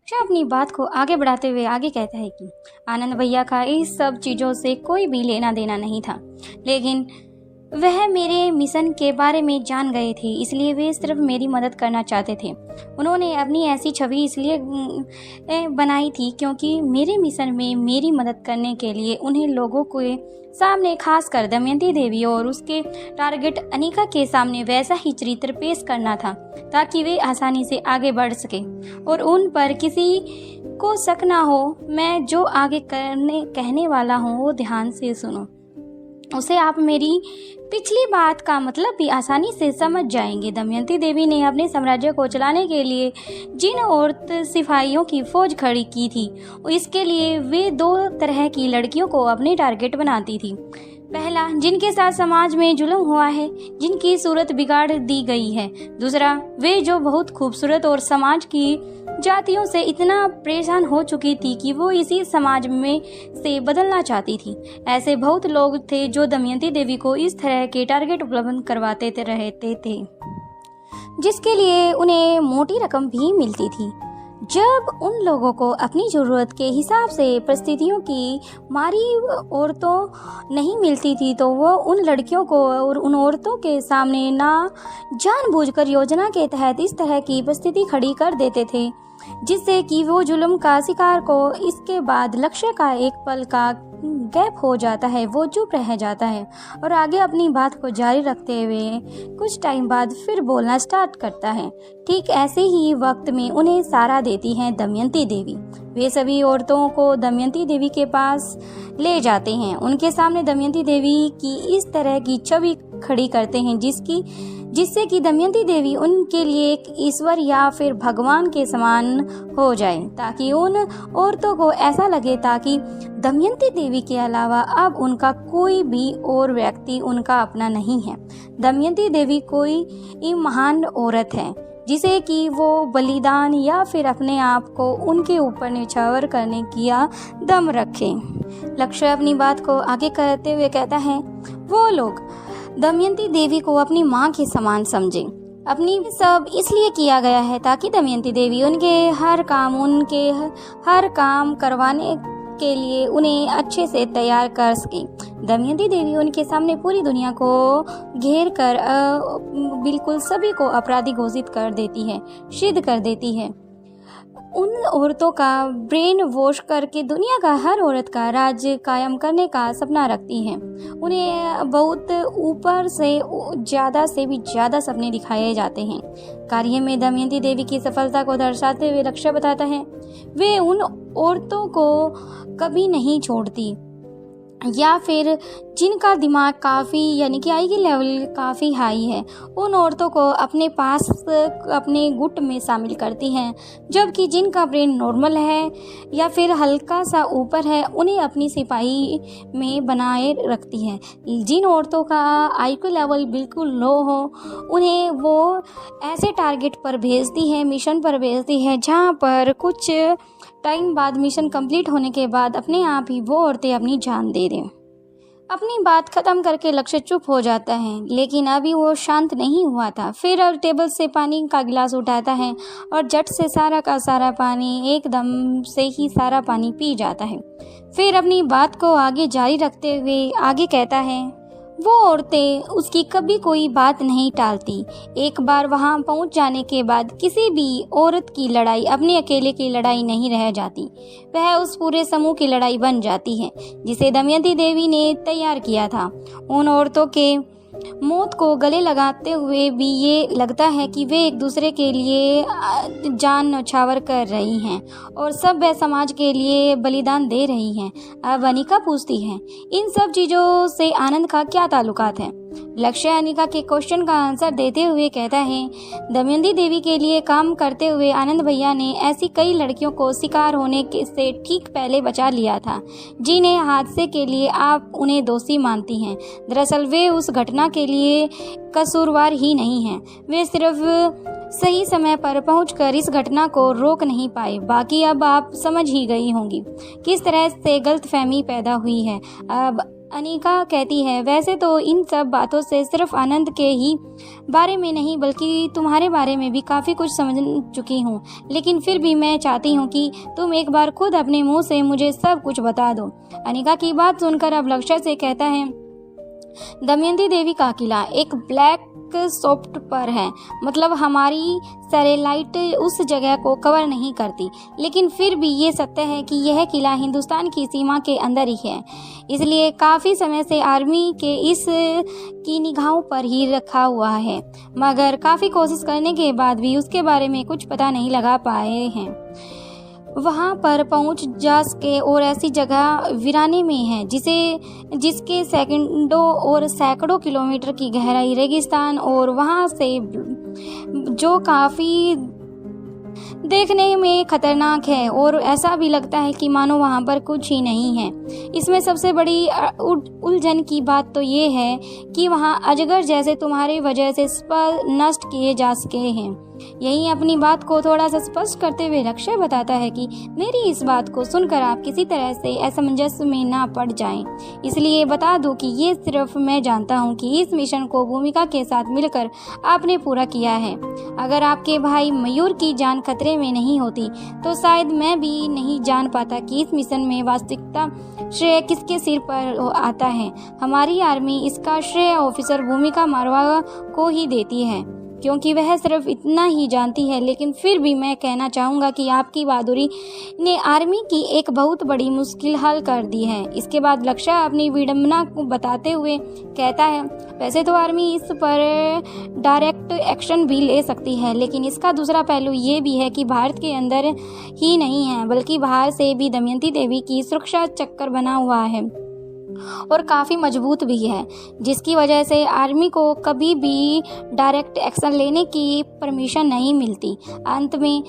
लक्ष्य अपनी बात को आगे बढ़ाते हुए आगे कहता है कि आनंद भैया का इस सब चीज़ों से कोई भी लेना देना नहीं था, लेकिन वह मेरे मिशन के बारे में जान गए थे, इसलिए वे सिर्फ मेरी मदद करना चाहते थे। उन्होंने अपनी ऐसी छवि इसलिए बनाई थी क्योंकि मेरे मिशन में मेरी मदद करने के लिए उन्हें लोगों के सामने, खासकर दमयंती देवी और उसके टारगेट अनिका के सामने वैसा ही चरित्र पेश करना था ताकि वे आसानी से आगे बढ़ सके और उन पर किसी को शक ना हो। मैं जो आगे कहने वाला हूँ वो ध्यान से सुनो, उसे आप मेरी पिछली बात का मतलब भी आसानी से समझ जाएंगे। दमयंती देवी ने अपने साम्राज्य को चलाने के लिए जिन औरत सिपाहियों की फौज खड़ी की थी, इसके लिए वे दो तरह की लड़कियों को अपने टारगेट बनाती थी। पहला, जिनके साथ समाज में जुल्म हुआ है, जिनकी सूरत बिगाड़ दी गई है। दूसरा, वे जो बहुत खूबसूरत और समाज की जातियों से इतना परेशान हो चुकी थी कि वो इसी समाज में से बदलना चाहती थी। ऐसे बहुत लोग थे जो दमयंती देवी को इस तरह के टारगेट उपलब्ध करवाते रहते थे, जिसके लिए उन्हें मोटी रकम भी मिलती थी। जब उन लोगों को अपनी ज़रूरत के हिसाब से परिस्थितियों की मारी औरतों नहीं मिलती थी तो वह उन लड़कियों को और उन औरतों के सामने ना जानबूझकर योजना के तहत इस तरह की परिस्थिति खड़ी कर देते थे जिससे कि वो जुल्म का शिकार को इसके बाद लक्ष्य का एक पल का गैप हो जाता है, वो चुप रह जाता है और आगे अपनी बात को जारी रखते हुए कुछ टाइम बाद फिर बोलना स्टार्ट करता है। ठीक ऐसे ही वक्त में उन्हें सहारा देती हैं दमयंती देवी। वे सभी औरतों को दमयंती देवी के पास ले जाते हैं, उनके सामने दमयंती देवी की इस तरह की छवि खड़ी करते हैं जिससे कि दमयंती देवी उनके लिए एक ईश्वर या फिर भगवान के समान हो जाए, ताकि उन औरतों को ऐसा लगे ताकि दमयंती देवी के अलावा अब उनका कोई भी और व्यक्ति उनका अपना नहीं है। दमयंती देवी कोई महान औरत है जिसे कि वो बलिदान या फिर अपने आप को उनके ऊपर निछावर करने किया दम रखे। लक्ष्य अपनी बात को आगे करते हुए कहता है, वो लोग दमयंती देवी को अपनी माँ के समान समझें। अपनी सब इसलिए किया गया है ताकि दमयंती देवी उनके हर काम करवाने के लिए उन्हें अच्छे से तैयार कर सके। दमयंती देवी उनके सामने पूरी दुनिया को घेर कर बिल्कुल सभी को अपराधी घोषित कर देती है, सिद्ध कर देती है। उन औरतों का ब्रेन वॉश करके दुनिया का हर औरत का राज कायम करने का सपना रखती हैं। उन्हें बहुत ऊपर से भी ज़्यादा सपने दिखाए जाते हैं। कार्य में दमयंती देवी की सफलता को दर्शाते हुए लक्ष्य बताता है, वे उन औरतों को कभी नहीं छोड़ती या फिर जिनका दिमाग काफ़ी यानी कि IQ लेवल काफ़ी हाई है, उन औरतों को अपने पास अपने गुट में शामिल करती हैं, जबकि जिनका ब्रेन नॉर्मल है या फिर हल्का सा ऊपर है उन्हें अपनी सिपाही में बनाए रखती है। जिन औरतों का IQ लेवल बिल्कुल लो हो उन्हें वो ऐसे टारगेट पर भेजती है, मिशन पर भेजती है जहाँ पर कुछ टाइम बाद मिशन कंप्लीट होने के बाद अपने आप ही वो औरतें अपनी जान दे दें। अपनी बात खत्म करके लक्ष्य चुप हो जाता है, लेकिन अभी वो शांत नहीं हुआ था। फिर अब टेबल से पानी का गिलास उठाता है और झट से सारा का सारा पानी एकदम से ही सारा पानी पी जाता है। फिर अपनी बात को आगे जारी रखते हुए आगे कहता है, वो औरतें उसकी कभी कोई बात नहीं टालती। एक बार वहां पहुंच जाने के बाद किसी भी औरत की लड़ाई अपने अकेले की लड़ाई नहीं रह जाती, वह उस पूरे समूह की लड़ाई बन जाती है जिसे दमयंती देवी ने तैयार किया था। उन औरतों के मौत को गले लगाते हुए भी ये लगता है कि वे एक दूसरे के लिए जान न्यौछावर कर रही हैं और सब वे समाज के लिए बलिदान दे रही हैं। अब अनिका पूछती है, इन सब चीज़ों से आनंद का क्या ताल्लुकात है? लक्ष्य अनिका के क्वेश्चन का आंसर देते हुए कहता है, दमयंती देवी के लिए काम करते हुए आनंद भैया ने ऐसी कई लड़कियों को शिकार होने से ठीक पहले बचा लिया था जिन्हें हादसे के लिए आप उन्हें दोषी मानती हैं। दरअसल वे उस घटना के लिए कसूरवार ही नहीं हैं, वे सिर्फ सही समय पर पहुंचकर इस घटना को रोक नहीं पाए। बाकी अब आप समझ ही गई होंगी किस तरह से गलतफहमी पैदा हुई है। अब अनिका कहती है, वैसे तो इन सब बातों से सिर्फ आनंद के ही बारे में नहीं बल्कि तुम्हारे बारे में भी काफ़ी कुछ समझ चुकी हूँ, लेकिन फिर भी मैं चाहती हूँ कि तुम एक बार खुद अपने मुंह से मुझे सब कुछ बता दो। अनिका की बात सुनकर अब लक्ष्य से कहता है, दमयंती देवी का किला एक ब्लैक सॉफ्ट पर है, मतलब हमारी सैटेलाइट उस जगह को कवर नहीं करती, लेकिन फिर भी ये सत्य है कि यह किला हिंदुस्तान की सीमा के अंदर ही है, इसलिए काफ़ी समय से आर्मी के इस की निगाहों पर ही रखा हुआ है, मगर काफ़ी कोशिश करने के बाद भी उसके बारे में कुछ पता नहीं लगा पाए हैं। वहाँ पर पहुँच जा सके और ऐसी जगह वीराने में है जिसके सेकंडों और सैकड़ों किलोमीटर की गहराई रेगिस्तान और वहाँ से जो काफ़ी देखने में खतरनाक है और ऐसा भी लगता है कि मानो वहाँ पर कुछ ही नहीं है। इसमें सबसे बड़ी उलझन की बात तो ये है कि वहाँ अजगर जैसे तुम्हारी वजह से नष्ट किए जा सके हैं। यही अपनी बात को थोड़ा सा स्पष्ट करते हुए लक्ष्य बताता है कि मेरी इस बात को सुनकर आप किसी तरह से असमंजस में ना पड़ जाएं। इसलिए बता दूं कि ये सिर्फ मैं जानता हूं कि इस मिशन को भूमिका के साथ मिलकर आपने पूरा किया है। अगर आपके भाई मयूर की जान खतरे में नहीं होती तो शायद मैं भी नहीं जान पाता कि इस मिशन में वास्तविकता श्रेय किसके सिर पर आता है। हमारी आर्मी इसका श्रेय ऑफिसर भूमिका मारवा को ही देती है, क्योंकि वह सिर्फ इतना ही जानती है, लेकिन फिर भी मैं कहना चाहूँगा कि आपकी बहादुरी ने आर्मी की एक बहुत बड़ी मुश्किल हल कर दी है। इसके बाद लक्ष्य अपनी विडंबना को बताते हुए कहता है, वैसे तो आर्मी इस पर डायरेक्ट एक्शन भी ले सकती है, लेकिन इसका दूसरा पहलू ये भी है कि भारत के अंदर ही नहीं है बल्कि बाहर से भी दमयंती देवी की सुरक्षा चक्कर बना हुआ है और काफ़ी मजबूत भी है, जिसकी वजह से आर्मी को कभी भी डायरेक्ट एक्शन लेने की परमिशन नहीं मिलती। अंत में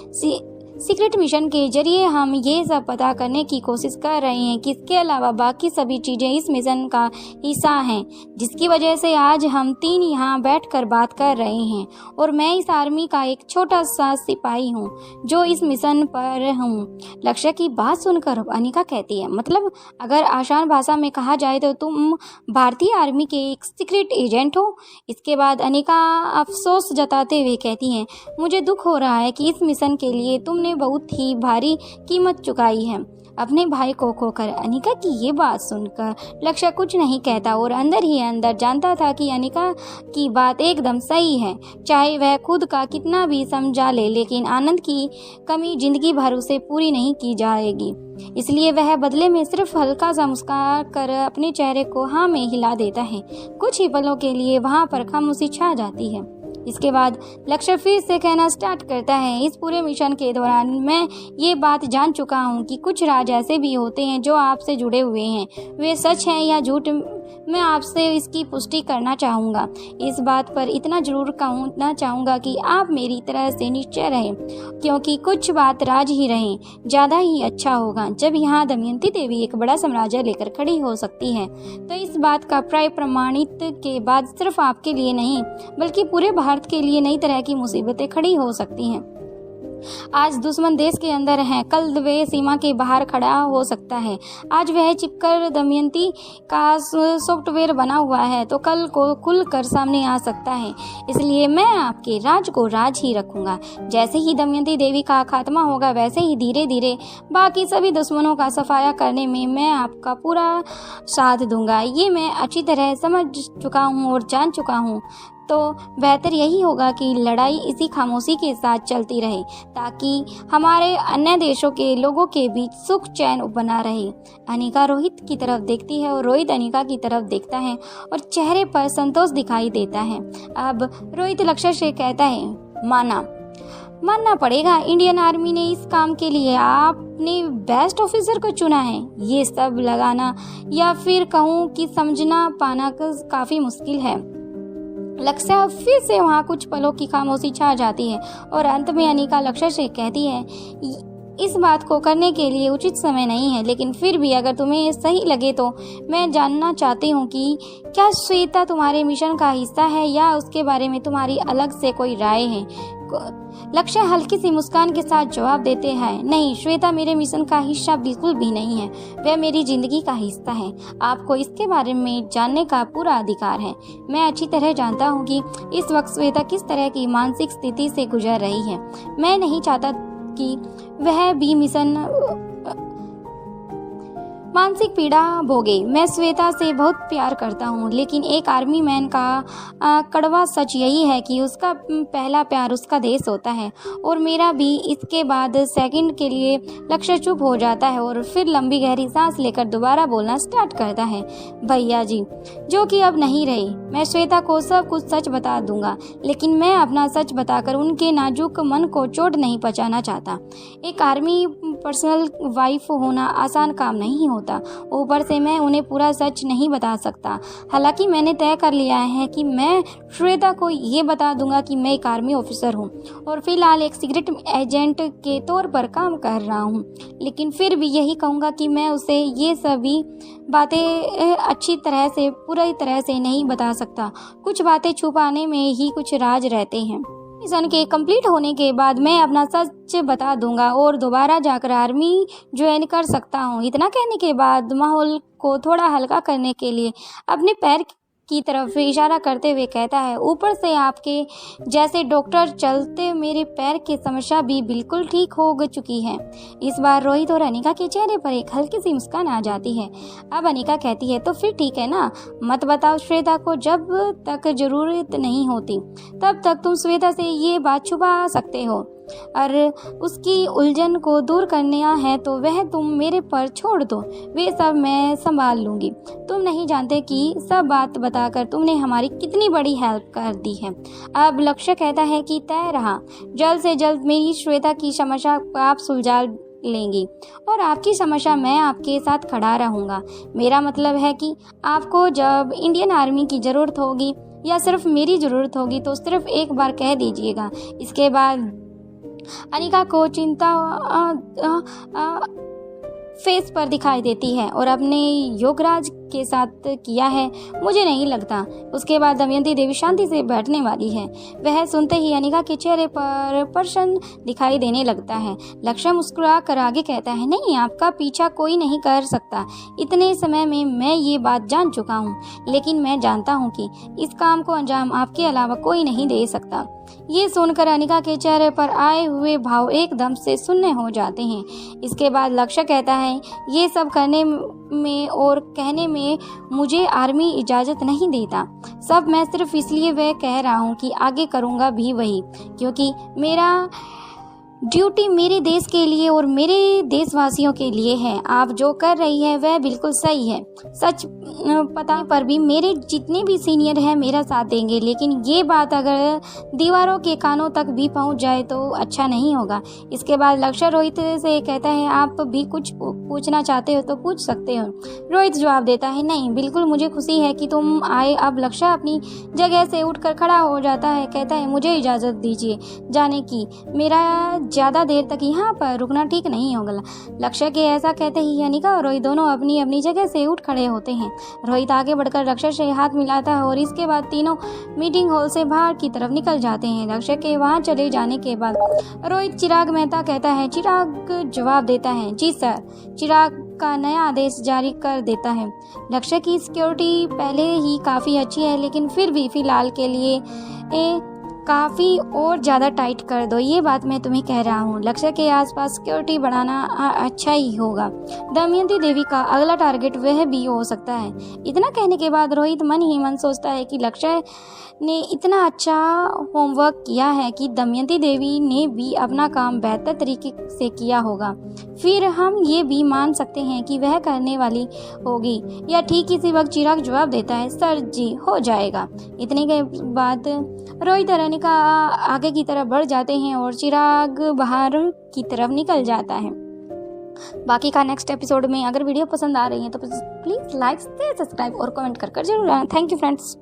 सीक्रेट मिशन के जरिए हम ये सब पता करने की कोशिश कर रहे हैं कि इसके अलावा बाकी सभी चीज़ें इस मिशन का हिस्सा हैं, जिसकी वजह से आज हम तीन यहाँ बैठकर बात कर रहे हैं और मैं इस आर्मी का एक छोटा सा सिपाही हूँ जो इस मिशन पर हूँ। लक्ष्य की बात सुनकर अनिका कहती है, मतलब अगर आसान भाषा में कहा जाए तो तुम भारतीय आर्मी के एक सीक्रेट एजेंट हो। इसके बाद अनिका अफसोस जताते हुए कहती हैं, मुझे दुख हो रहा है कि इस मिशन के लिए तुमने बहुत ही भारी कीमत चुकाई है अपने भाई को खोकर। अनिका की ये बात सुनकर लक्ष्य कुछ नहीं कहता और अंदर ही अंदर जानता था कि अनिका की बात एकदम सही है, चाहे वह खुद का कितना भी समझा ले, लेकिन आनंद की कमी जिंदगी भर उसे पूरी नहीं की जाएगी। इसलिए वह बदले में सिर्फ हल्का सा मुस्कुरा कर अपने चेहरे को हाँ में हिला देता है। कुछ ही पलों के लिए वहाँ पर खामोशी छा जाती है। इसके बाद लक्ष्य फिर से कहना स्टार्ट करता है, इस पूरे मिशन के दौरान मैं ये बात जान चुका हूँ कि कुछ राज ऐसे भी होते हैं जो आपसे जुड़े हुए हैं, वे सच हैं या झूठ मैं आपसे इसकी पुष्टि करना चाहूँगा। इस बात पर इतना जरूर कहना चाहूँगा कि आप मेरी तरह से निश्चय रहें, क्योंकि कुछ बात राज ही रहें ज़्यादा ही अच्छा होगा। जब यहाँ दमयंती देवी एक बड़ा साम्राज्य लेकर खड़ी हो सकती है तो इस बात का प्राय प्रमाणित के बाद सिर्फ आपके लिए नहीं बल्कि पूरे भारत के लिए नई तरह की मुसीबतें खड़ी हो सकती हैं। आज दुश्मन देश के अंदर है, कल वे सीमा के बाहर खड़ा हो सकता है। आज वह चिपकर दमयंती का सॉफ्टवेयर बना हुआ है तो कल को खुल कर सामने आ सकता है। इसलिए मैं आपके राज को राज ही रखूंगा। जैसे ही दमयंती देवी का खात्मा होगा वैसे ही धीरे धीरे बाकी सभी दुश्मनों का सफाया करने में मैं आपका पूरा साथ दूंगा। ये मैं अच्छी तरह समझ चुका हूँ और जान चुका हूँ, तो बेहतर यही होगा कि लड़ाई इसी खामोशी के साथ चलती रहे ताकि हमारे अन्य देशों के लोगों के बीच सुख चैन बना रहे। अनिका रोहित की तरफ देखती है और रोहित अनिका की तरफ देखता है और चेहरे पर संतोष दिखाई देता है। अब रोहित लक्ष्य से कहता है, मानना पड़ेगा, इंडियन आर्मी ने इस काम के लिए आपने बेस्ट ऑफिसर को चुना है। ये सब लगाना या फिर कहूँ कि समझना पाना काफ़ी मुश्किल है। लक्ष्य फिर से वहाँ कुछ पलों की खामोशी छा जाती है और अंत में अनिका लक्ष्य से कहती है, इस बात को करने के लिए उचित समय नहीं है, लेकिन फिर भी अगर तुम्हें सही लगे तो मैं जानना चाहती हूँ कि क्या श्वेता तुम्हारे मिशन का हिस्सा है या उसके बारे में तुम्हारी अलग से कोई राय है। लक्ष्य हल्की सी मुस्कान के साथ जवाब देते हैं, नहीं श्वेता, मेरे मिशन का हिस्सा बिल्कुल भी नहीं है, वह मेरी जिंदगी का हिस्सा है। आपको इसके बारे में जानने का पूरा अधिकार है। मैं अच्छी तरह जानता हूँ कि इस वक्त श्वेता किस तरह की मानसिक स्थिति से गुजर रही है। मैं नहीं चाहता कि वह भी मिशन मानसिक पीड़ा भोगे। मैं श्वेता से बहुत प्यार करता हूँ, लेकिन एक आर्मी मैन का कड़वा सच यही है कि उसका पहला प्यार उसका देश होता है और मेरा भी। इसके बाद सेकंड के लिए लक्ष्य चुप हो जाता है और फिर लंबी गहरी सांस लेकर दोबारा बोलना स्टार्ट करता है, भैया जी, जो कि अब नहीं रही। मैं श्वेता को सब कुछ सच बता दूंगा, लेकिन मैं अपना सच बताकर उनके नाजुक मन को चोट नहीं पहुंचाना चाहता। एक आर्मी पर्सनल वाइफ होना आसान काम नहीं होता। ऊपर से मैं उन्हें पूरा सच नहीं बता सकता। हालांकि मैंने तय कर लिया है कि मैं श्वेता को ये बता दूंगा कि मैं एक आर्मी ऑफिसर हूँ और फिलहाल एक सीक्रेट एजेंट के तौर पर काम कर रहा हूँ, लेकिन फिर भी यही कहूँगा कि मैं उसे ये सभी बातें अच्छी तरह से पूरी तरह से नहीं बता सकता। कुछ बातें छुपाने में ही कुछ राज रहते हैं। मिशन के कंप्लीट होने के बाद मैं अपना सच बता दूंगा और दोबारा जाकर आर्मी ज्वाइन कर सकता हूँ। इतना कहने के बाद माहौल को थोड़ा हल्का करने के लिए अपने पैर की तरफ इशारा करते हुए कहता है, ऊपर से आपके जैसे डॉक्टर चलते मेरे पैर की समस्या भी बिल्कुल ठीक हो चुकी है। इस बार रोहित और अनिका के चेहरे पर एक हल्की सी मुस्कान आ जाती है। अब अनिका कहती है, तो फिर ठीक है ना, मत बताओ श्वेता को। जब तक जरूरत नहीं होती तब तक तुम श्वेता से ये बात छुपा सकते हो, और उसकी उलझन को दूर करना है तो वह तुम मेरे पर छोड़ दो, वे सब मैं संभाल लूँगी। तुम नहीं जानते कि सब बात बताकर तुमने हमारी कितनी बड़ी हेल्प कर दी है। अब लक्ष्य कहता है कि तय रहा, जल्द से जल्द मेरी श्वेता की समस्या आप सुलझा लेंगी और आपकी समस्या मैं आपके साथ खड़ा रहूँगा। मेरा मतलब है कि आपको जब इंडियन आर्मी की ज़रूरत होगी या सिर्फ मेरी ज़रूरत होगी तो सिर्फ एक बार कह दीजिएगा। इसके बाद अनिका को चिंता फेस पर दिखाई देती है और अपने योगराज के साथ किया है मुझे नहीं लगता। उसके बाद दमयंती देवी शांति से बैठने वाली है। वह सुनते ही अनिका के चेहरे पर प्रसन्न दिखाई देने लगता है। लक्ष्य मुस्कुरा कर आगे कहता है, नहीं, आपका पीछा कोई नहीं कर सकता। इतने समय में मैं ये बात जान चुका हूँ, लेकिन मैं जानता हूँ कि इस काम को अंजाम आपके अलावा कोई नहीं दे सकता। ये सुनकर अनिका के चेहरे पर आए हुए भाव एकदम से शून्य हो जाते हैं। इसके बाद लक्ष्य कहता है, ये सब करने में और कहने में मुझे आर्मी इजाज़त नहीं देता। सब मैं सिर्फ इसलिए वह कह रहा हूँ कि आगे करूँगा भी वही, क्योंकि मेरा ड्यूटी मेरे देश के लिए और मेरे देशवासियों के लिए है। आप जो कर रही है वह बिल्कुल सही है। सच पता पर भी मेरे जितने भी सीनियर हैं मेरा साथ देंगे, लेकिन ये बात अगर दीवारों के कानों तक भी पहुंच जाए तो अच्छा नहीं होगा। इसके बाद लक्ष्य रोहित से कहता है, आप भी कुछ पूछना चाहते हो तो पूछ सकते हो। रोहित जवाब देता है, नहीं, बिल्कुल मुझे खुशी है कि तुम आए। अब लक्ष्य अपनी जगह से उठकर खड़ा हो जाता है, कहता है, मुझे इजाज़त दीजिए जाने की, मेरा ज़्यादा देर तक यहाँ पर रुकना ठीक नहीं होगा। लक्ष्य के ऐसा कहते ही अनिका और रोहित दोनों अपनी अपनी जगह से उठ खड़े होते हैं। रोहित आगे बढ़कर लक्ष्य से हाथ मिलाता है और इसके बाद तीनों मीटिंग हॉल से बाहर की तरफ निकल जाते हैं। लक्ष्य के वहाँ चले जाने के बाद रोहित चिराग मेहता कहता है। चिराग जवाब देता है, जी सर। चिराग का नया आदेश जारी कर देता है। लक्ष्य की सिक्योरिटी पहले ही काफ़ी अच्छी है, लेकिन फिर भी फिलहाल के लिए काफ़ी और ज़्यादा टाइट कर दो। ये बात मैं तुम्हें कह रहा हूँ। लक्ष्य के आसपास सिक्योरिटी बढ़ाना अच्छा ही होगा। दमयंती देवी का अगला टारगेट वह भी हो सकता है। इतना कहने के बाद रोहित मन ही मन सोचता है कि लक्ष्य ने इतना अच्छा होमवर्क किया है कि दमयंती देवी ने भी अपना काम बेहतर तरीके से किया होगा। फिर हम ये भी मान सकते हैं कि वह करने वाली होगी, या ठीक इसी वक्त चिराग जवाब देता है, सर जी हो जाएगा। इतने के बाद रोहित और अनिका आगे की तरफ बढ़ जाते हैं और चिराग बाहर की तरफ निकल जाता है। बाकी का नेक्स्ट एपिसोड में अगर वीडियो पसंद आ रही है तो प्लीज़ लाइक, सब्सक्राइब और कमेंट कर जरूर आना। Thank you friends.